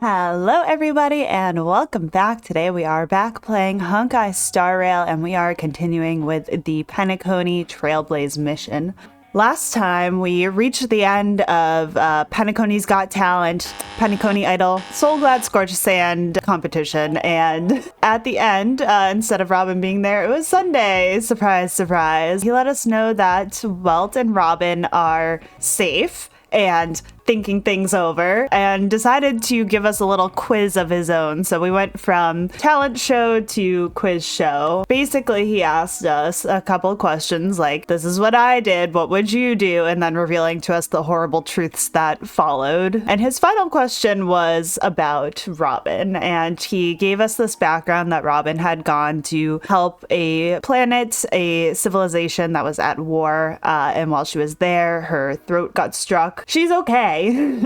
Hello everybody and welcome back. Today we are back playing Honkai Star Rail and we are continuing with the Penacony TRAILBLAZE mission. Last time we reached the end of Penacony's Got Talent, Penacony Idol, Soul Glad Scorched Sand competition, and at the end, instead of Robin being there, it was Sunday. Surprise, surprise. He let us know that Welt and Robin are safe and thinking things over and decided to give us a little quiz of his own. So we went from talent show to quiz show. Basically, he asked us a couple questions like, this is what I did, what would you do? And then revealing to us the horrible truths that followed. And his final question was about Robin. And he gave us this background that Robin had gone to help a planet, a civilization that was at war. And while she was there, her throat got struck. She's okay.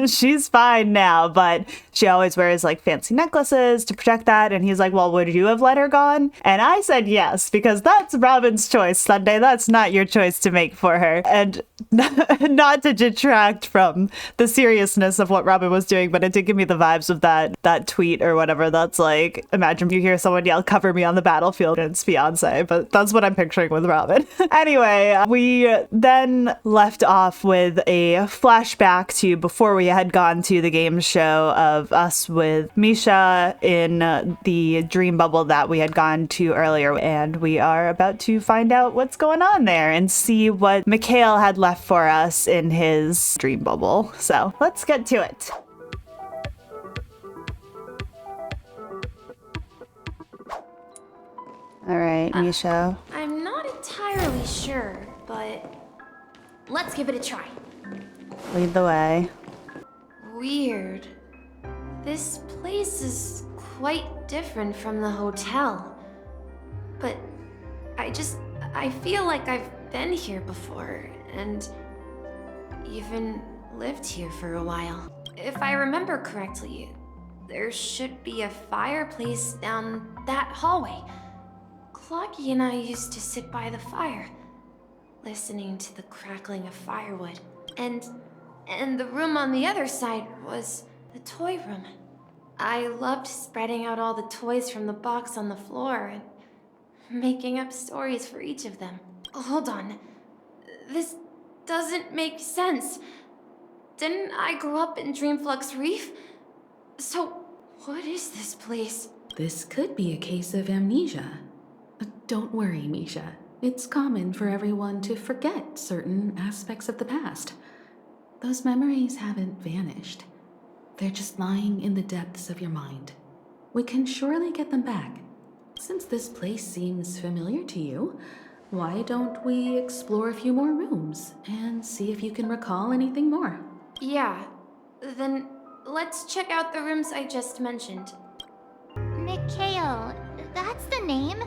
She's fine now, but she always wears like fancy necklaces to protect that. And he's like, well, would you have let her gone? And I said yes, because that's Robin's choice, Sunday. That's not your choice to make for her. And not to detract from the seriousness of what Robin was doing, but it did give me the vibes of that tweet or whatever. That's like, imagine you hear someone yell, cover me on the battlefield, and it's Beyonce, but that's what I'm picturing with Robin. Anyway, we then left off with a flashback to before we had gone to the game show of us with Misha in the dream bubble that we had gone to earlier. And we are about to find out what's going on there and see what Mikhail had left for us in his dream bubble. So let's get to it. All right, Misha. I'm not entirely sure, but let's give it a try. Lead the way. Weird. This place is quite different from the hotel. But I feel like I've been here before and even lived here for a while. If I remember correctly, there should be a fireplace down that hallway. Clocky and I used to sit by the fire, listening to the crackling of firewood. And the room on the other side was the toy room. I loved spreading out all the toys from the box on the floor and making up stories for each of them. Hold on. This doesn't make sense. Didn't I grow up in Dreamflux Reef? So, what is this place? This could be a case of amnesia. Don't worry, Misha. It's common for everyone to forget certain aspects of the past. Those memories haven't vanished. They're just lying in the depths of your mind. We can surely get them back. Since this place seems familiar to you, why don't we explore a few more rooms and see if you can recall anything more? Yeah, then let's check out the rooms I just mentioned. Mikhail, that's the name?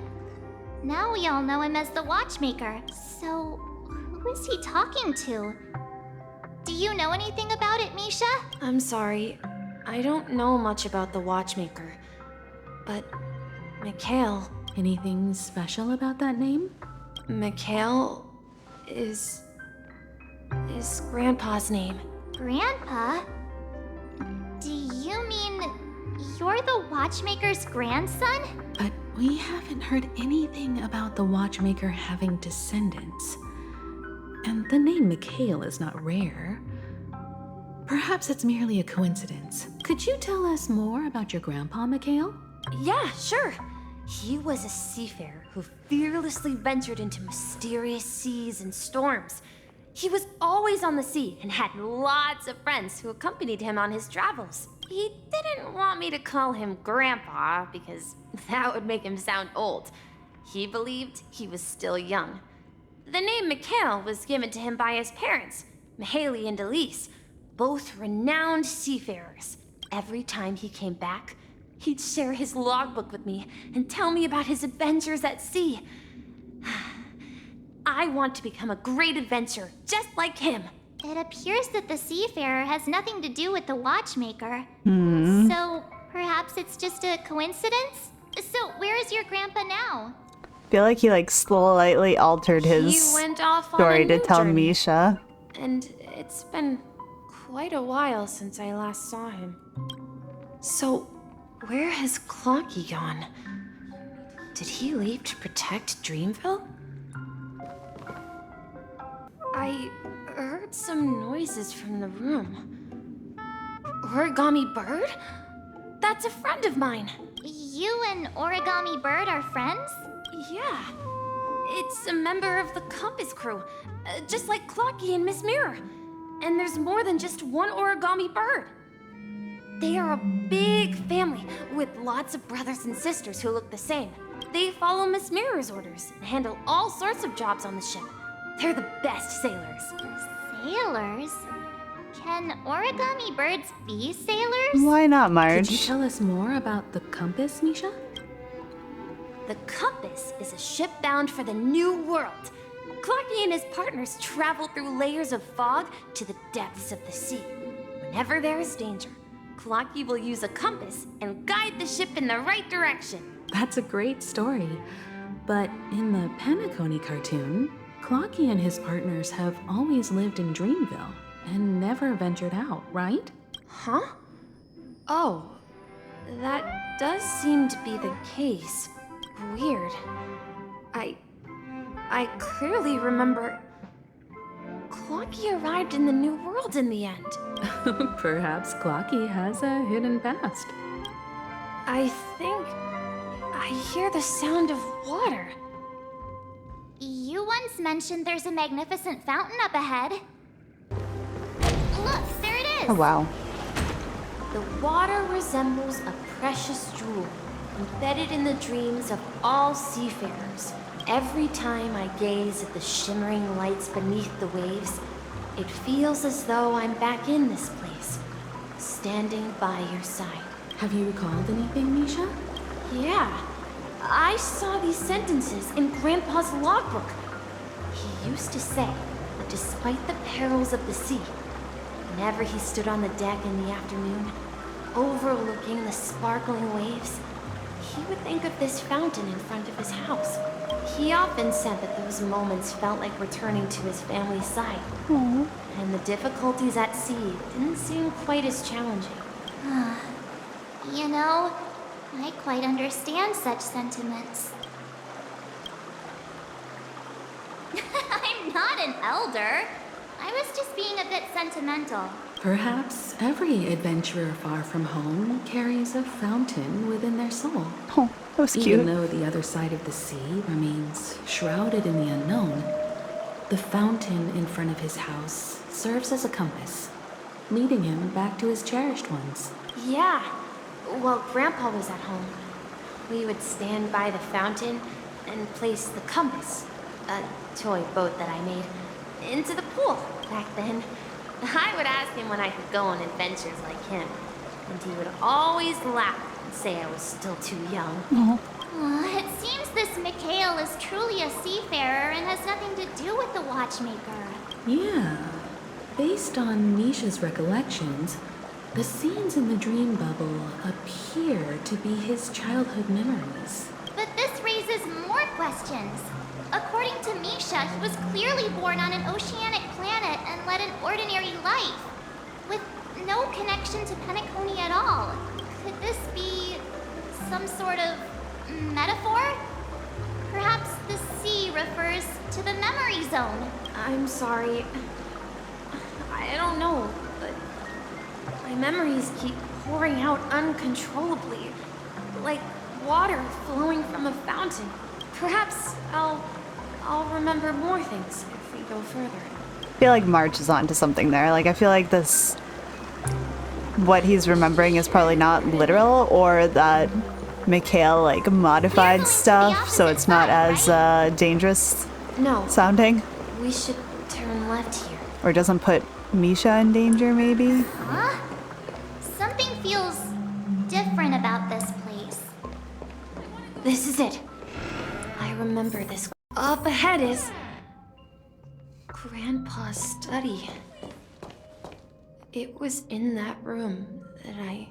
Now we all know him as the Watchmaker. So, who is he talking to? Do you know anything about it, Misha? I'm sorry, I don't know much about the Watchmaker, but Mikhail... Anything special about that name? Mikhail is Grandpa's name. Grandpa? Do you mean you're the Watchmaker's grandson? But we haven't heard anything about the Watchmaker having descendants. And the name Mikhail is not rare. Perhaps it's merely a coincidence. Could you tell us more about your grandpa, Mikhail? Yeah, sure. He was a seafarer who fearlessly ventured into mysterious seas and storms. He was always on the sea and had lots of friends who accompanied him on his travels. He didn't want me to call him Grandpa because that would make him sound old. He believed he was still young. The name Mikhail was given to him by his parents, Mihaly and Elise, both renowned seafarers. Every time he came back, he'd share his logbook with me and tell me about his adventures at sea. I want to become a great adventurer, just like him. It appears that the seafarer has nothing to do with the Watchmaker. So, perhaps it's just a coincidence? So, where is your grandpa now? I feel like he like slightly altered his He went off on story a to new tell journey. Misha. And it's been quite a while since I last saw him. So, where has Clocky gone? Did he leave to protect Dreamville? I heard some noises from the room. Origami Bird? That's a friend of mine. You and Origami Bird are friends? Yeah. It's a member of the Compass crew, just like Clocky and Miss Mirror. And there's more than just one Origami Bird. They are a big family with lots of brothers and sisters who look the same. They follow Miss Mirror's orders and handle all sorts of jobs on the ship. They're the best sailors. Sailors? Can Origami Birds be sailors? Why not, Could you Marge? tell us more about the compass, Misha? The Compass is a ship bound for the New World. Clocky and his partners travel through layers of fog to the depths of the sea. Whenever there is danger, Clocky will use a compass and guide the ship in the right direction. That's a great story. But in the Penacony cartoon, Clocky and his partners have always lived in Dreamville and never ventured out, right? Huh? Oh, that does seem to be the case. Weird. I clearly remember Clocky arrived in the New World in the end. Perhaps Clocky has a hidden past. I think I hear the sound of water. You once mentioned there's a magnificent fountain up ahead. Look, there it is! Oh, wow. The water resembles a precious jewel, embedded in the dreams of all seafarers. Every time I gaze at the shimmering lights beneath the waves, it feels as though I'm back in this place, standing by your side. Have you recalled anything, Misha? Yeah, I saw these sentences in Grandpa's logbook. He used to say that despite the perils of the sea, whenever he stood on the deck in the afternoon, overlooking the sparkling waves, he would think of this fountain in front of his house. He often said that those moments felt like returning to his family's side. And the difficulties at sea didn't seem quite as challenging. You know, I quite understand such sentiments. I'm not an elder. I was just being a bit sentimental. Perhaps every adventurer far from home carries a fountain within their soul. Oh, that was Even cute. though the other side of the sea remains shrouded in the unknown, the fountain in front of his house serves as a compass, leading him back to his cherished ones. Yeah, while Grandpa was at home, we would stand by the fountain and place the compass, a toy boat that I made, into the pool. Back then, I would ask him when I could go on adventures like him, and he would always laugh and say I was still too young. It seems this Mikhail is truly a seafarer and has nothing to do with the Watchmaker. Yeah, based on Misha's recollections, the scenes in the dream bubble appear to be his childhood memories. But this raises more questions. According to Misha, he was clearly born on an oceanic planet and led an ordinary life, with no connection to Penacony at all. Could this be some sort of metaphor? Perhaps the sea refers to the memory zone. I'm sorry. I don't know, but my memories keep pouring out uncontrollably, like water flowing from a fountain. Perhaps I'll remember more things if we go further. I feel like Marge is onto something there. Like, I feel like this, what he's remembering is probably not literal, or that Mikhail, like, modified stuff, so it's not as dangerous No, sounding. we should turn left here. Or doesn't put Misha in danger, maybe? Huh? Something feels different about this place. This is it. I remember this. Up ahead is Grandpa's study. It was in that room that I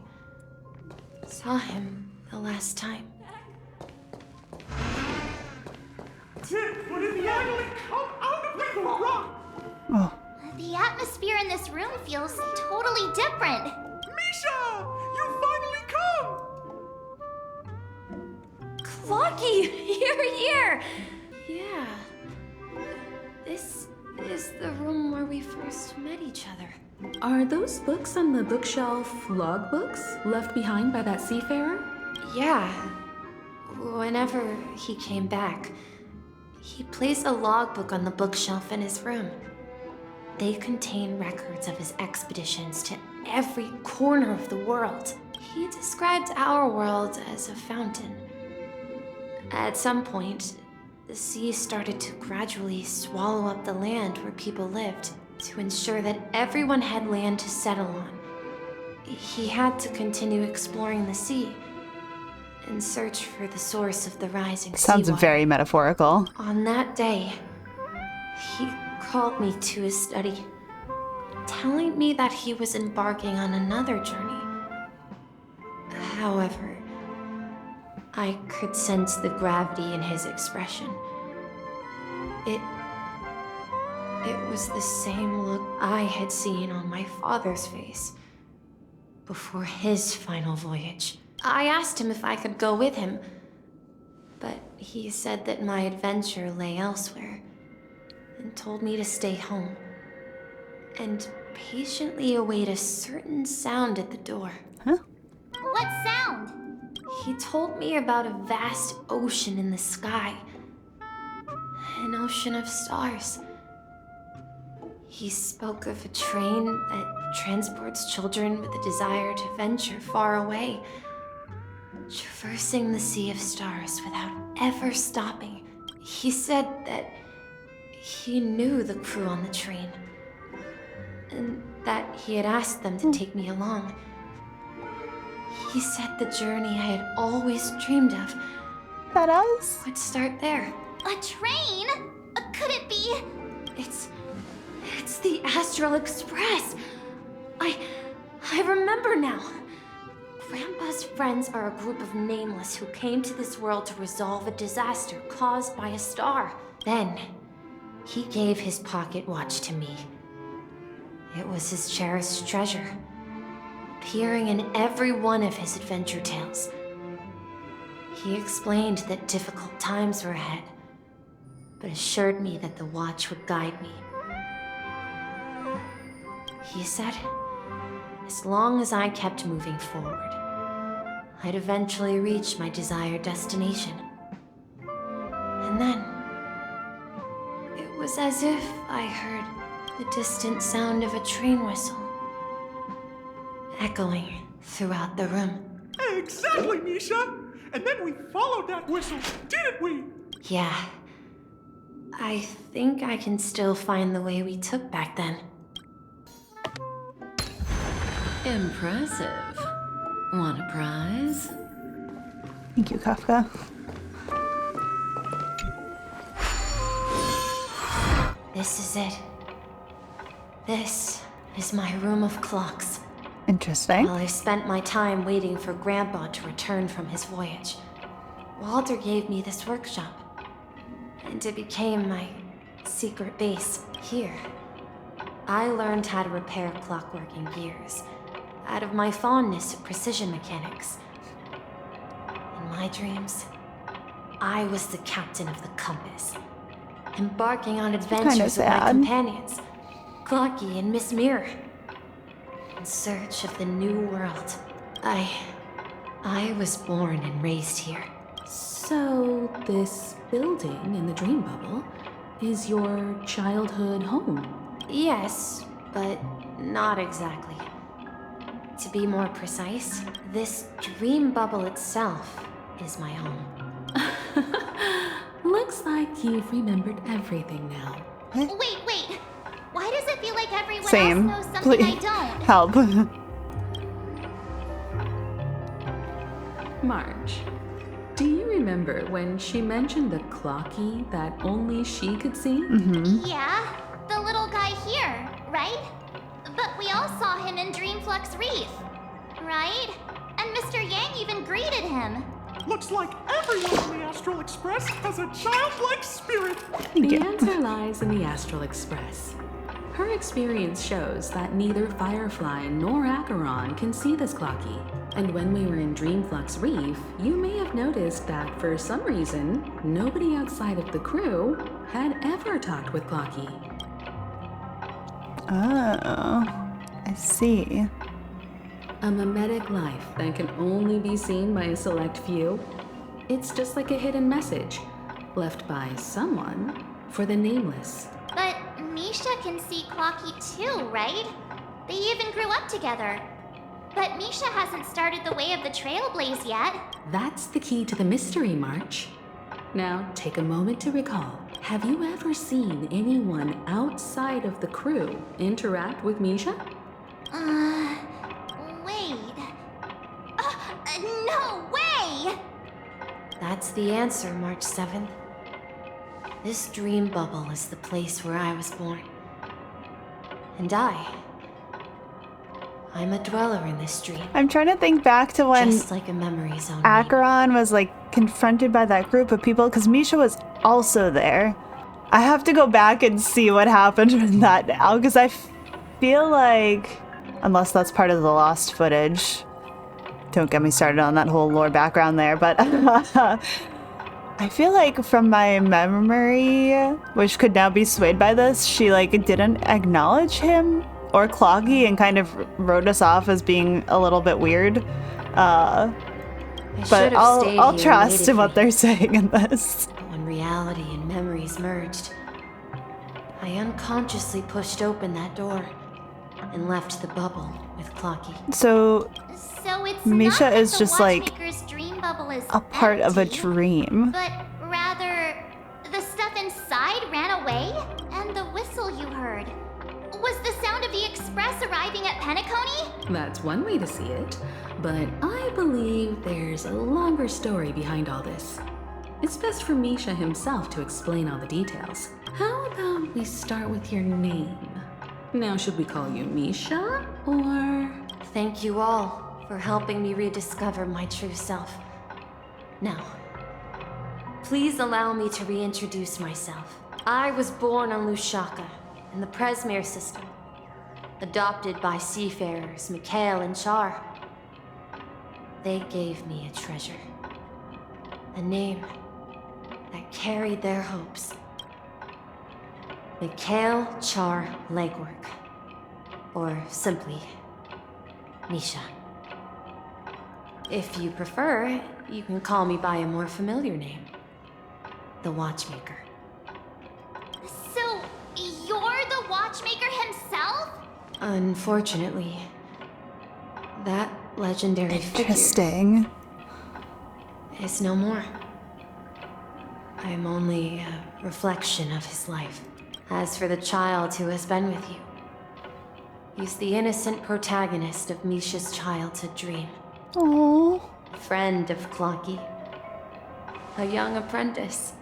saw him the last time. Tip, what did finally come out of that rock? Oh, The atmosphere in this room feels totally different. Misha! You finally Clocky! Here! Yeah. This is the room where we first met each other. Are those books on the bookshelf logbooks left behind by that seafarer? Yeah. Whenever he came back, he placed a logbook on the bookshelf in his room. They contain records of his expeditions to every corner of the world. He described our world as a fountain. At some point, the sea started to gradually swallow up the land where people lived to ensure that everyone had land to settle on. He had to continue exploring the sea and search for the source of the rising Sounds seawater. very metaphorical. On that day, he called me to his study, telling me that he was embarking on another journey. However, I could sense the gravity in his expression. It was the same look I had seen on my father's face before his final voyage. I asked him if I could go with him, but he said that my adventure lay elsewhere and told me to stay home and patiently await a certain sound at the door. Huh? What sound? He told me about a vast ocean in the sky, an ocean of stars. He spoke of a train that transports children with a desire to venture far away, traversing the sea of stars without ever stopping. He said that he knew the crew on the train, and that he had asked them to take me along. He said the journey I had always dreamed of That us? would start there. A train? Could it be? It's the Astral Express. I remember now. Grandpa's friends are a group of nameless who came to this world to resolve a disaster caused by a star. Then, he gave his pocket watch to me. It was his cherished treasure, appearing in every one of his adventure tales. He explained that difficult times were ahead, but assured me that the watch would guide me. He said, as long as I kept moving forward, I'd eventually reach my desired destination. And then, it was as if I heard the distant sound of a train whistle, echoing throughout the room. Exactly, Misha! And then we followed that whistle, didn't we? Yeah. I think I can still find the way we took back then. Impressive. Want a prize? Thank you, Kafka. This is it. This is my room of clocks. Interesting. While I spent my time waiting for Grandpa to return from his voyage, Walter gave me this workshop, and it became my secret base. Here, I learned how to repair clockwork and gears out of my fondness of precision mechanics. In my dreams, I was the captain of the compass, embarking on adventures with my sad. companions, Clocky and Miss Mirror, in search of the new world. I was born and raised here. So, this building in the dream bubble is your childhood home? Yes, but not exactly. To be more precise, this dream bubble itself is my home. Looks like you've remembered everything now. Wait. Why does it feel like everyone Same. else knows something Please I don't? help. Marge, do you remember when she mentioned the clocky that only she could see? Yeah, the little guy here, right? But we all saw him in Dreamflux Reef, right? And Mr. Yang even greeted him. Looks like everyone in the Astral Express has a childlike spirit. Thank The you. answer lies in the Astral Express. Her experience shows that neither Firefly nor Acheron can see this clocky. And when we were in Dreamflux Reef, you may have noticed that for some reason, nobody outside of the crew had ever talked with Clocky. Oh, I see. A mimetic life that can only be seen by a select few. It's just like a hidden message left by someone for the nameless. But Misha can see Clocky too, right? They even grew up together. But Misha hasn't started the way of the Trailblaze yet. That's the key to the mystery, March. Now, take a moment to recall. Have you ever seen anyone outside of the crew interact with Misha? Wait. No way! That's the answer, March 7th. This dream bubble is the place where I was born. And I'm a dweller in this dream. I'm trying to think back to when Just like a memory zone. Acheron was like confronted by that group of people, because Misha was also there. I have to go back and see what happened in that now, because I feel like, unless that's part of the lost footage, don't get me started on that whole lore background there, but I feel like from my memory, which could now be swayed by this, she like didn't acknowledge him or Cloggy and kind of wrote us off as being a little bit weird. But I'll trust in what they're saying in this. When reality and memories merged, I unconsciously pushed open that door and left the bubble with Clocky. So it's Misha not is that just the like Watchmaker's dream bubble is a part of a empty, dream. but rather the stuff inside ran away, and the whistle you heard was the sound of the express arriving at Penacony? That's one way to see it, but I believe there's a longer story behind all this. It's best for Misha himself to explain all the details. How about we start with your name? Now, should we call you Misha, or... Thank you all for helping me rediscover my true self. Now, please allow me to reintroduce myself. I was born on Lushaka, in the Presmere system, adopted by seafarers Mikhail and Char. They gave me a treasure, a name that carried their hopes. Mikhail Char Legwork, or simply Misha. If you prefer, you can call me by a more familiar name, the Watchmaker. So, you're the Watchmaker himself? Unfortunately, that legendary figure Interesting. is no more. I'm only a reflection of his life. As for the child who has been with you, he's the innocent protagonist of Misha's childhood dream. Oh, A friend of Clocky, a young apprentice,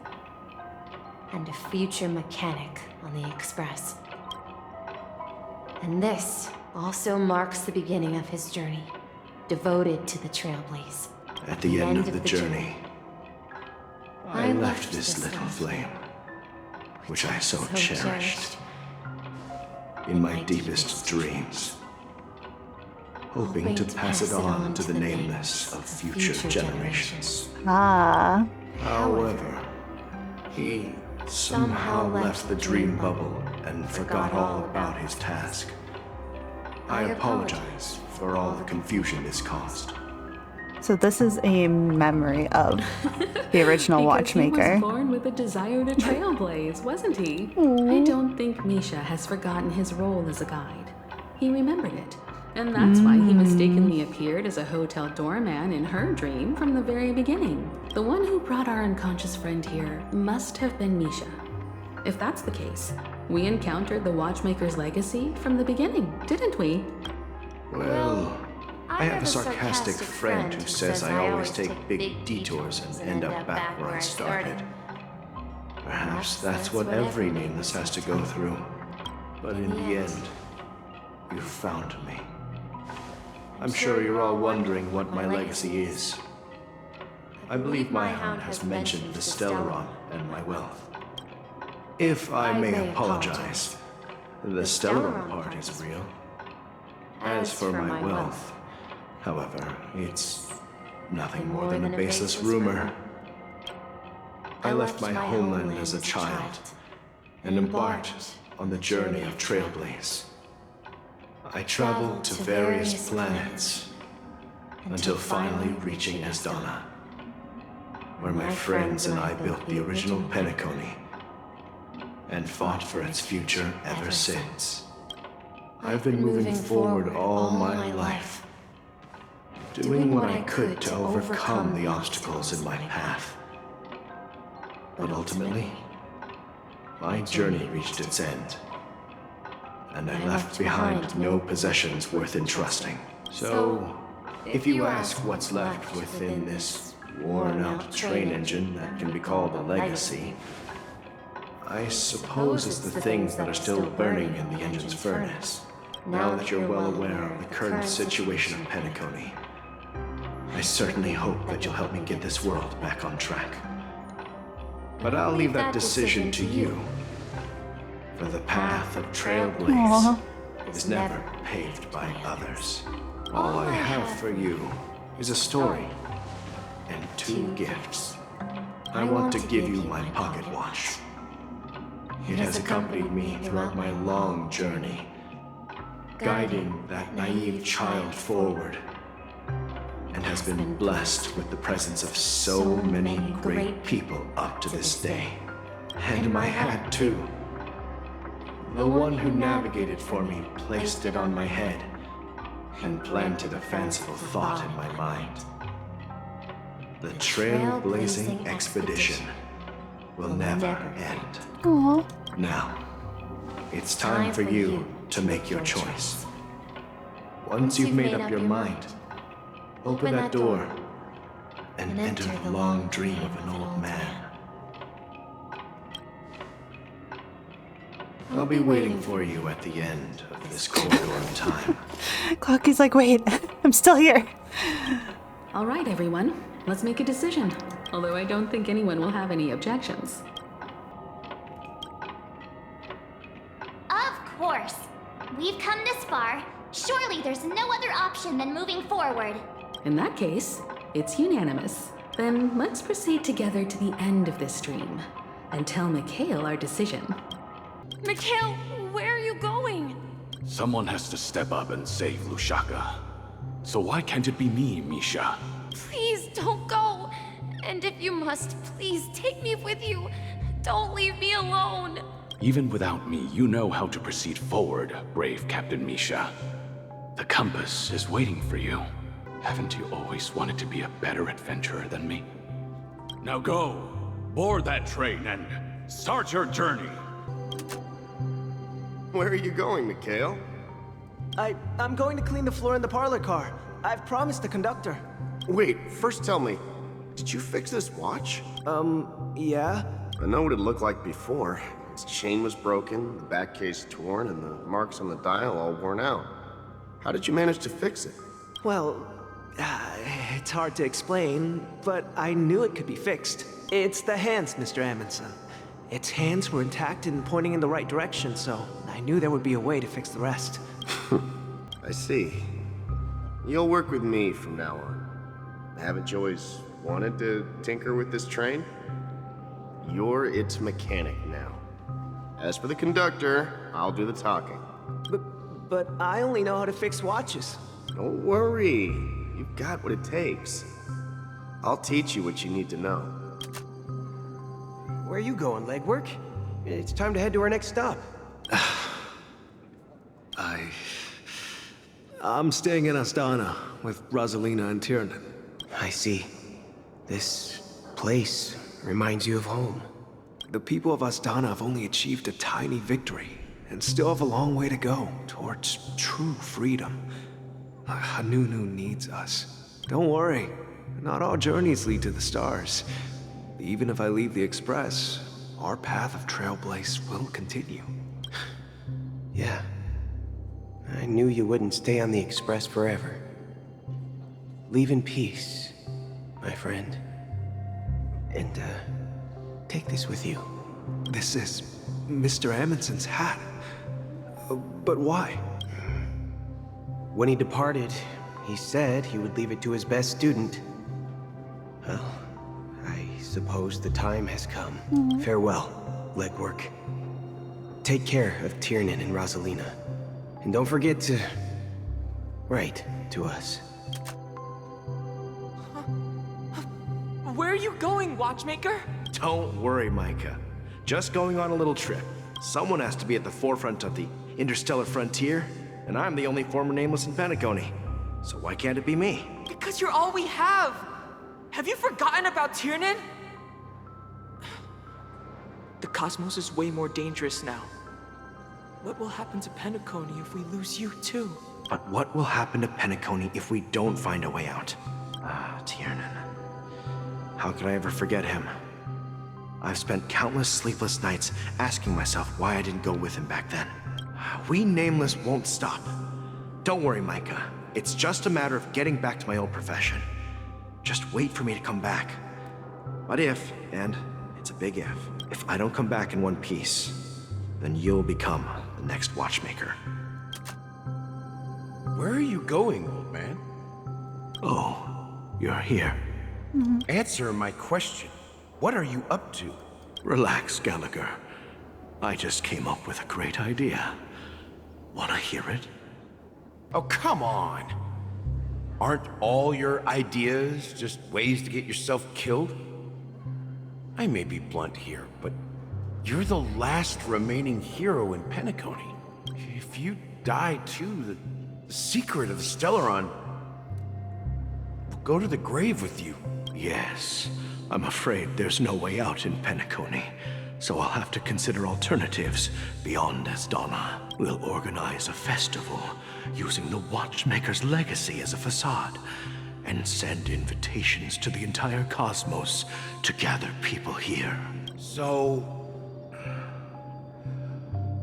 and a future mechanic on the Express. And this also marks the beginning of his journey, devoted to the Trailblaze. At the end of the journey, I left this little flame, which I so cherished, in my deepest dreams, hoping to pass it on to the nameless of future generations. ah. However, he somehow left the dream bubble and forgot all about his task. I apologize for all the confusion this caused. So this is a memory of the original Watchmaker. He was born with a desire to trailblaze, wasn't he? I don't think Misha has forgotten his role as a guide. He remembered it, and that's why he mistakenly appeared as a hotel doorman in her dream from the very beginning. The one who brought our unconscious friend here must have been Misha. If that's the case, we encountered the Watchmaker's legacy from the beginning, didn't we? Well, I have a sarcastic friend who says I always take big detours and end up back where I started. Perhaps that's what every nameless has to go through. But in the end, you found me. I'm sure you're all wondering what my legacy is. I believe my hound has mentioned the Stellaron and my wealth. If I may apologize, the Stellaron part is real. As for my wealth, However, it's nothing more than a baseless rumor. I left my homeland as a child and embarked on the journey of TRAILBLAZE. I traveled to various planets until finally reaching Asdana, where my friends and I built the original Penacony and fought for its future ever since. I've been moving forward all my life, doing what I could to overcome the obstacles in my path. But ultimately, my journey reached its end, and I left behind no possessions worth entrusting. So, if you ask what's left within this worn-out train engine that can be called a legacy, I suppose it's the things that are still burning in the engine's furnace. Now that you're well aware of the current situation of Penacony, I certainly hope that you'll help me get this world back on track. But I'll leave that decision to you, for the path of TRAILBLAZE is never paved by others. All I have for you is a story and 2 gifts. I want to give you my pocket watch. It has accompanied me throughout my long journey, guiding that naive child forward, and has been blessed with the presence of so many great people up to this day. And my hat, too. The one who navigated for me placed it on my head and planted a fanciful thought in my mind. The trailblazing expedition will never end. Aww. Now, it's time for you to make your choice. Once you've made up your mind, open that door and enter the long dream of an old man. I'll be waiting for you at the end of this corridor of time. Clocky's like, wait, I'm still here. All right, everyone. Let's make a decision. Although I don't think anyone will have any objections. Of course. We've come this far. Surely there's no other option than moving forward. In that case, it's unanimous. Then let's proceed together to the end of this stream and tell Mikhail our decision. Mikhail, where are you going? Someone has to step up and save Lushaka. So why can't it be me, Misha? Please don't go. And if you must, please take me with you. Don't leave me alone. Even without me, you know how to proceed forward, brave Captain Misha. The compass is waiting for you. Haven't you always wanted to be a better adventurer than me? Now go, board that train and start your journey. Where are you going, Mikhail? I'm going to clean the floor in the parlor car. I've promised the conductor. Wait, first tell me, did you fix this watch? Yeah? I know what it looked like before. Its chain was broken, the back case torn, and the marks on the dial all worn out. How did you manage to fix it? Well, it's hard to explain, but I knew it could be fixed. It's the hands, Mr. Amundsen. Its hands were intact and pointing in the right direction, so I knew there would be a way to fix the rest. I see. You'll work with me from now on. Haven't you always wanted to tinker with this train? You're its mechanic now. As for the conductor, I'll do the talking. But I only know how to fix watches. Don't worry. You've got what it takes. I'll teach you what you need to know. Where are you going, legwork? It's time to head to our next stop. I'm staying in Astana with Rosalina and Tiernan. I see. This place reminds you of home. The people of Astana have only achieved a tiny victory and still have a long way to go towards true freedom. Hanunu needs us. Don't worry, not all journeys lead to the stars. Even if I leave the Express, our path of TRAILBLAZE will continue. Yeah. I knew you wouldn't stay on the Express forever. Leave in peace, my friend. And, take this with you. This is Mr. Amundsen's hat. But why? When he departed, he said he would leave it to his best student. Well, I suppose the time has come. Farewell, legwork. Take care of Tiernan and Rosalina. And don't forget to write to us. Where are you going, Watchmaker? Don't worry, Micah. Just going on a little trip. Someone has to be at the forefront of the interstellar frontier, and I'm the only former nameless in Penacony. So why can't it be me? Because you're all we have! Have you forgotten about Tiernan? The cosmos is way more dangerous now. What will happen to Penacony if we lose you too? But what will happen to Penacony if we don't find a way out? Ah, Tiernan. How could I ever forget him? I've spent countless sleepless nights asking myself why I didn't go with him back then. We Nameless won't stop. Don't worry, Micah. It's just a matter of getting back to my old profession. Just wait for me to come back. But if, and it's a big if I don't come back in one piece, then you'll become the next Watchmaker. Where are you going, old man? Oh, you're here. Answer my question. What are you up to? Relax, Gallagher. I just came up with a great idea. Wanna hear it? Oh, come on. Aren't all your ideas just ways to get yourself killed? I may be blunt here, but you're the last remaining hero in Penacony. If you die too, the secret of the Stellaron will go to the grave with you. Yes. I'm afraid there's no way out in Penacony, so I'll have to consider alternatives beyond Asdana. We'll organize a festival using the Watchmaker's legacy as a facade, and send invitations to the entire cosmos to gather people here. So,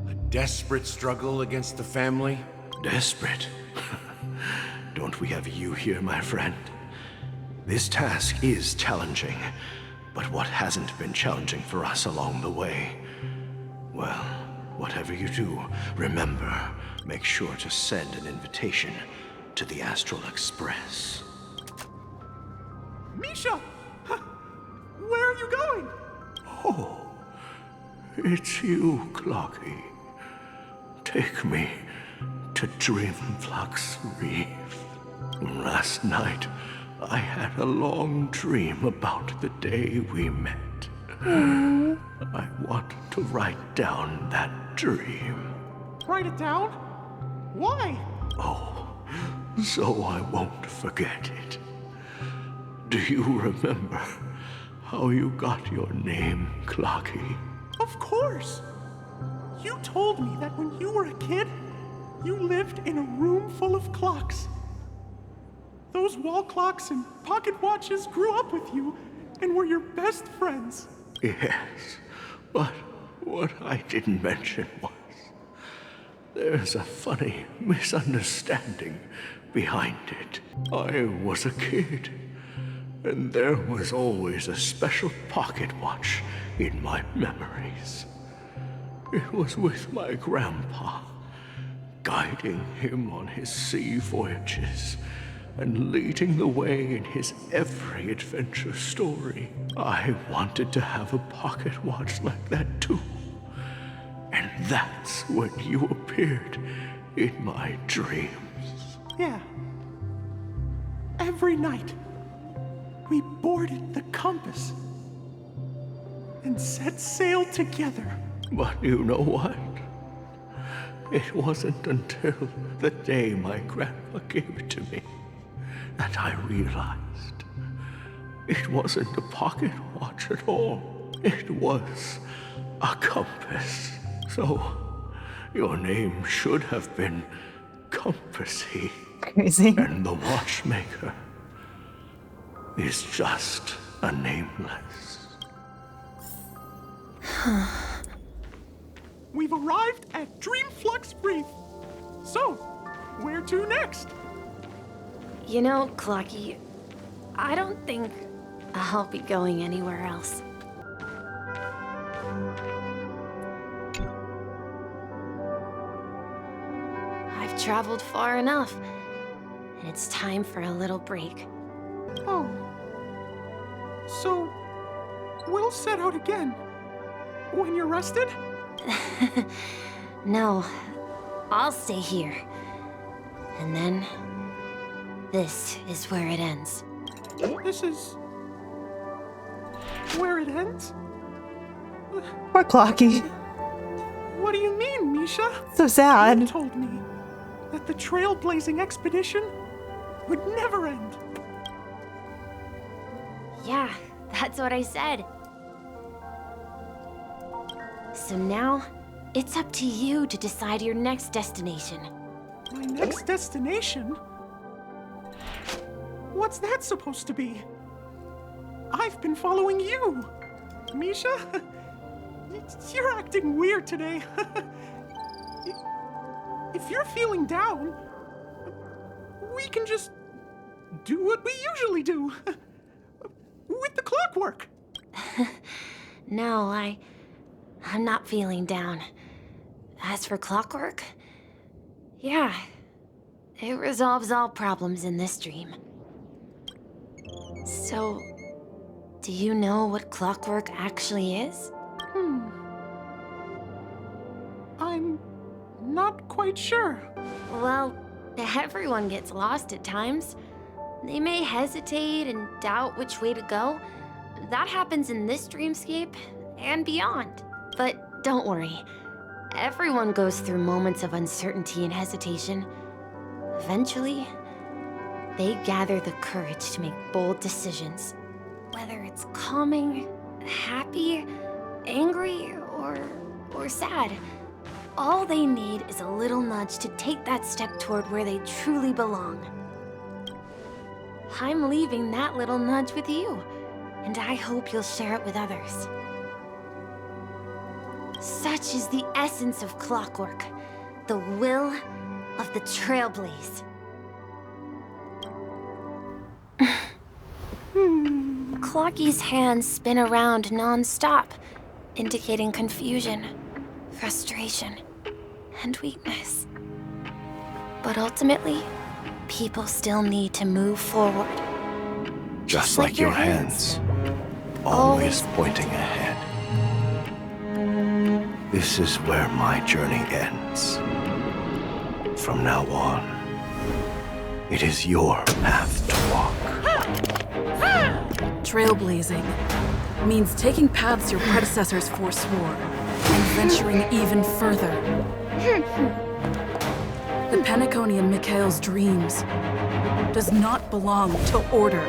a desperate struggle against the family? Desperate? Don't we have you here, my friend? This task is challenging, but what hasn't been challenging for us along the way? Well, whatever you do, remember, make sure to send an invitation to the Astral Express. Misha! Where are you going? Oh, it's you, Clocky. Take me to Dreamflux Reef. Last night, I had a long dream about the day we met. I want to write down that dream. Write it down? Why? Oh, so I won't forget it. Do you remember how you got your name, Clocky? Of course! You told me that when you were a kid, you lived in a room full of clocks. Those wall clocks and pocket watches grew up with you and were your best friends. Yes, but what I didn't mention was there's a funny misunderstanding behind it. I was a kid, and there was always a special pocket watch in my memories. It was with my grandpa, guiding him on his sea voyages and leading the way in his every adventure story. I wanted to have a pocket watch like that too. And that's when you appeared in my dreams. Yeah. Every night, we boarded the compass and set sail together. But you know what? It wasn't until the day my grandpa gave it to me that I realized it wasn't a pocket watch at all. It was a compass. So, your name should have been Compassy. Crazy. And the Watchmaker is just a nameless. We've arrived at Dreamflux Reef. So, where to next? You know, Clocky, I don't think I'll be going anywhere else. I've traveled far enough, and it's time for a little break. Oh. So, we'll set out again. When you're rested? No, I'll stay here. And then, this is where it ends. This is... where it ends? Poor Clocky. What do you mean, Misha? So sad. You told me that the trailblazing expedition would never end. Yeah, that's what I said. So now, it's up to you to decide your next destination. My next destination? What's that supposed to be? I've been following you. Misha? You're acting weird today. If you're feeling down, we can just do what we usually do. With the clockwork. No, I'm not feeling down. As for clockwork, yeah, it resolves all problems in this dream. So, do you know what clockwork actually is? I'm not quite sure. Well, everyone gets lost at times. They may hesitate and doubt which way to go. That happens in this dreamscape and beyond. But don't worry. Everyone goes through moments of uncertainty and hesitation. Eventually, they gather the courage to make bold decisions. Whether it's calming, happy, angry, or sad. All they need is a little nudge to take that step toward where they truly belong. I'm leaving that little nudge with you, and I hope you'll share it with others. Such is the essence of clockwork, the will of the Trailblaze. Clocky's hands spin around non-stop, indicating confusion, frustration, and weakness. But ultimately, people still need to move forward. Just like your hands, always pointing ahead. This is where my journey ends. From now on, it is your path to walk. Trailblazing means taking paths your predecessors forswore and venturing even further. The Penacony in Mikhail's dreams does not belong to order.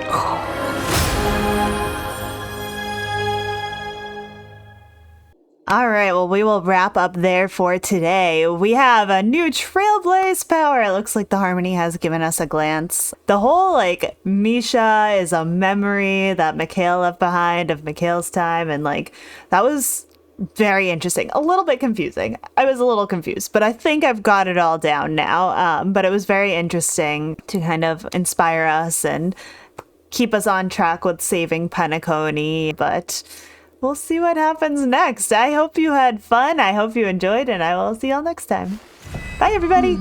All right, well, we will wrap up there for today. We have a new Trailblaze power. It looks like the Harmony has given us a glance. The whole, Misha is a memory that Mikhail left behind of Mikhail's time, and, that was very interesting. A little bit confusing. I was a little confused, but I think I've got it all down now. But it was very interesting to kind of inspire us and keep us on track with saving Penacony, but we'll see what happens next. I hope you had fun. I hope you enjoyed, and I will see y'all next time. Bye, everybody.